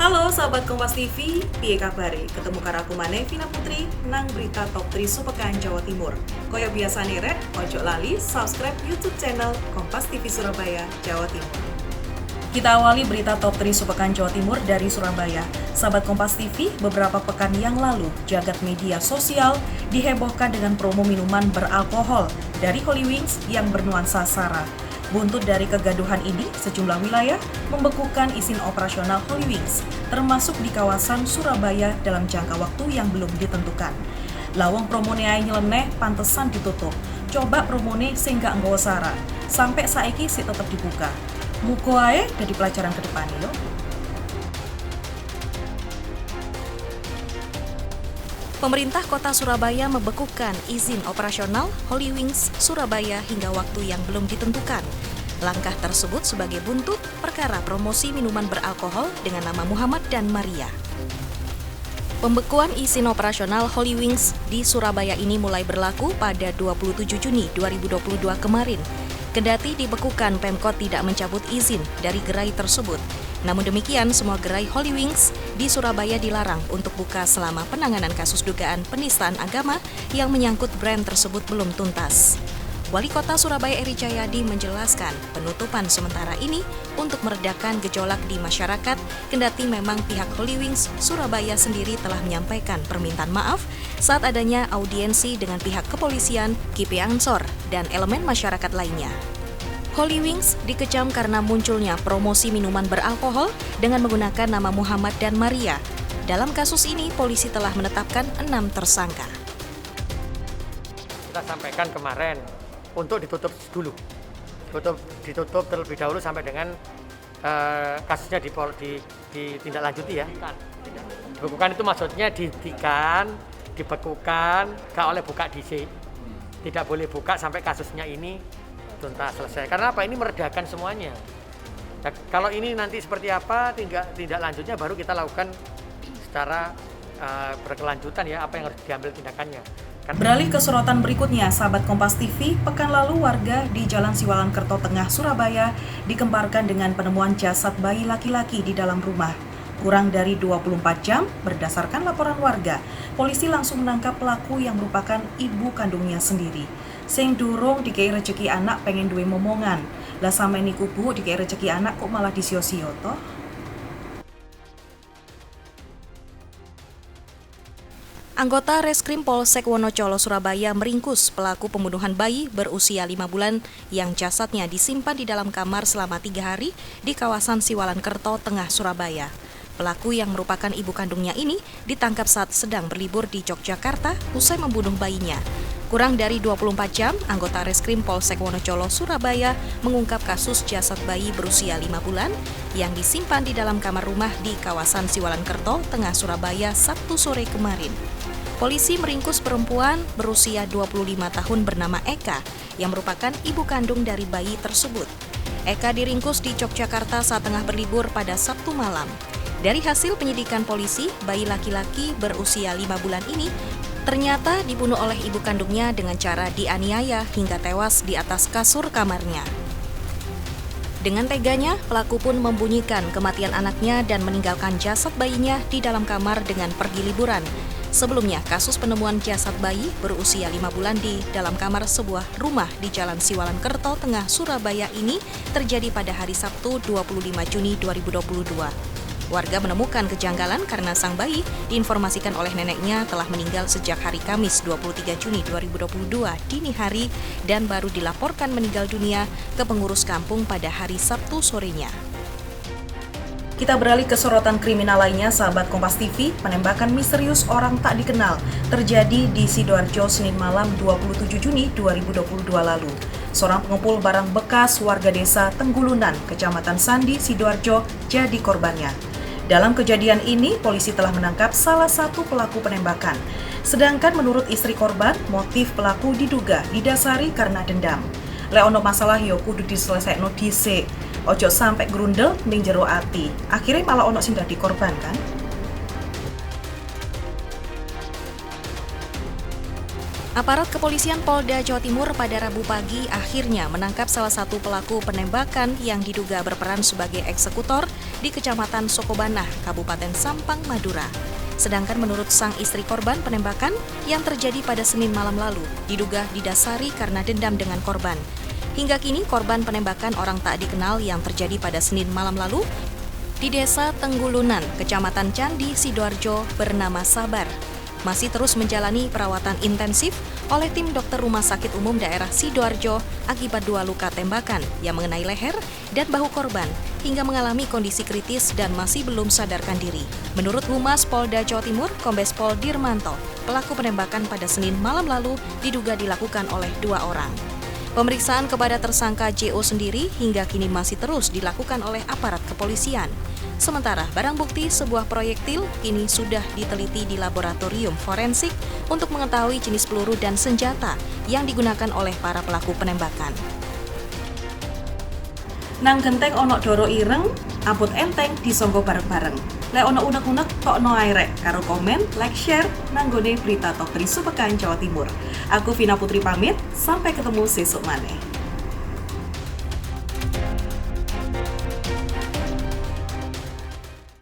Halo sahabat Kompas TV, piye kabare? Ketemu karo aku maneh Vina Putri nang berita top 3 sepekan Jawa Timur. Kaya biasane rek, ojo lali subscribe YouTube channel Kompas TV Surabaya, Jawa Timur. Kita awali berita top 3 sepekan Jawa Timur dari Surabaya. Sahabat Kompas TV, beberapa pekan yang lalu, jagat media sosial dihebohkan dengan promo minuman beralkohol dari Holy Wings yang bernuansa SARA. Buntut dari kegaduhan ini, sejumlah wilayah membekukan izin operasional Holy Wings, termasuk di kawasan Surabaya dalam jangka waktu yang belum ditentukan. Lawang promone ae nyeleneh pantesan ditutup. Coba promone sing gak nggawa SARA. Sampai saiki sih tetap dibuka. Mugo ae dadi pelajaran ke depan yo. Pemerintah Kota Surabaya membekukan izin operasional Holy Wings Surabaya hingga waktu yang belum ditentukan. Langkah tersebut sebagai buntut perkara promosi minuman beralkohol dengan nama Muhammad dan Maria. Pembekuan izin operasional Holy Wings di Surabaya ini mulai berlaku pada 27 Juni 2022 kemarin. Kendati dibekukan, Pemkot tidak mencabut izin dari gerai tersebut. Namun demikian, semua gerai Holy Wings di Surabaya dilarang untuk buka selama penanganan kasus dugaan penistaan agama yang menyangkut brand tersebut belum tuntas. Wali Kota Surabaya Eri Cahyadi menjelaskan penutupan sementara ini untuk meredakan gejolak di masyarakat, kendati memang pihak Holy Wings Surabaya sendiri telah menyampaikan permintaan maaf saat adanya audiensi dengan pihak kepolisian, KIP Ansor, dan elemen masyarakat lainnya. Holy Wings dikecam karena munculnya promosi minuman beralkohol dengan menggunakan nama Muhammad dan Maria. Dalam kasus ini, polisi telah menetapkan 6 tersangka. Kita sampaikan kemarin untuk ditutup dulu, ditutup terlebih dahulu sampai dengan kasusnya ditindaklanjuti ya. Dibekukan itu maksudnya dihentikan, dibekukan, gak oleh buka DC, tidak boleh buka sampai kasusnya ini tuntas selesai. Karena apa? Ini meredakan semuanya. Nah, kalau ini nanti seperti apa, tindak lanjutnya baru kita lakukan secara berkelanjutan ya, apa yang harus diambil tindakannya. Beralih ke sorotan berikutnya, sahabat Kompas TV, pekan lalu warga di Jalan Siwalan-Kerto Tengah, Surabaya dikemparkan dengan penemuan jasad bayi laki-laki di dalam rumah. Kurang dari 24 jam, berdasarkan laporan warga, polisi langsung menangkap pelaku yang merupakan ibu kandungnya sendiri. Sing durung dikei rezeki anak pengen duwe momongan. Lah sampe niku Bu dikei rezeki anak kok malah disio-sio toh? Anggota Reskrim Polsek Wonocolo Surabaya meringkus pelaku pembunuhan bayi berusia 5 bulan yang jasadnya disimpan di dalam kamar selama 3 hari di kawasan Siwalan-Kerto Tengah, Surabaya. Pelaku yang merupakan ibu kandungnya ini ditangkap saat sedang berlibur di Yogyakarta usai membunuh bayinya. Kurang dari 24 jam, anggota Reskrim Polsek Wonocolo Surabaya mengungkap kasus jasad bayi berusia 5 bulan yang disimpan di dalam kamar rumah di kawasan Siwalan-Kerto Tengah, Surabaya Sabtu sore kemarin. Polisi meringkus perempuan berusia 25 tahun bernama Eka yang merupakan ibu kandung dari bayi tersebut. Eka diringkus di Yogyakarta saat tengah berlibur pada Sabtu malam. Dari hasil penyidikan polisi, bayi laki-laki berusia 5 bulan ini ternyata dibunuh oleh ibu kandungnya dengan cara dianiaya hingga tewas di atas kasur kamarnya. Dengan teganya, pelaku pun membunyikan kematian anaknya dan meninggalkan jasad bayinya di dalam kamar dengan pergi liburan. Sebelumnya, kasus penemuan jasad bayi berusia 5 bulan di dalam kamar sebuah rumah di Jalan Siwalan-Kerto Tengah, Surabaya ini terjadi pada hari Sabtu 25 Juni 2022. Warga menemukan kejanggalan karena sang bayi diinformasikan oleh neneknya telah meninggal sejak hari Kamis 23 Juni 2022 dini hari dan baru dilaporkan meninggal dunia ke pengurus kampung pada hari Sabtu sorenya. Kita beralih ke sorotan kriminal lainnya, sahabat Kompas TV. Penembakan misterius orang tak dikenal terjadi di Sidoarjo Senin malam 27 Juni 2022 lalu. Seorang pengepul barang bekas warga desa Tenggulunan, Kecamatan Sandi, Sidoarjo, jadi korbannya. Dalam kejadian ini, polisi telah menangkap salah satu pelaku penembakan. Sedangkan menurut istri korban, motif pelaku diduga didasari karena dendam. Leono masalah yo kudu diselesaikan dhisik. Ojo sampai grundel ning jero ati. Akhirnya malah ono sing dadi korban kan? Aparat kepolisian Polda Jawa Timur pada Rabu pagi akhirnya menangkap salah satu pelaku penembakan yang diduga berperan sebagai eksekutor di Kecamatan Sokobanah, Kabupaten Sampang, Madura. Sedangkan menurut sang istri korban, penembakan yang terjadi pada Senin malam lalu diduga didasari karena dendam dengan korban. Hingga kini korban penembakan orang tak dikenal yang terjadi pada Senin malam lalu di Desa Tenggulunan, Kecamatan Candi, Sidoarjo bernama Sabar, masih terus menjalani perawatan intensif oleh tim dokter Rumah Sakit Umum Daerah Sidoarjo akibat 2 luka tembakan yang mengenai leher dan bahu korban hingga mengalami kondisi kritis dan masih belum sadarkan diri. Menurut Humas Polda Jawa Timur, Kombes Pol Dirmanto, pelaku penembakan pada Senin malam lalu diduga dilakukan oleh 2 orang. Pemeriksaan kepada tersangka JO sendiri hingga kini masih terus dilakukan oleh aparat kepolisian. Sementara barang bukti sebuah proyektil kini sudah diteliti di laboratorium forensik untuk mengetahui jenis peluru dan senjata yang digunakan oleh para pelaku penembakan. Nang genteng ono doro ireng, abot enteng disongko bareng-bareng. Lek ono unek-unek kok no airek, karo komen, like, share, nanggone berita Top 3 Supekan Jawa Timur. Aku Vina Putri pamit, sampai ketemu sesuk maneh.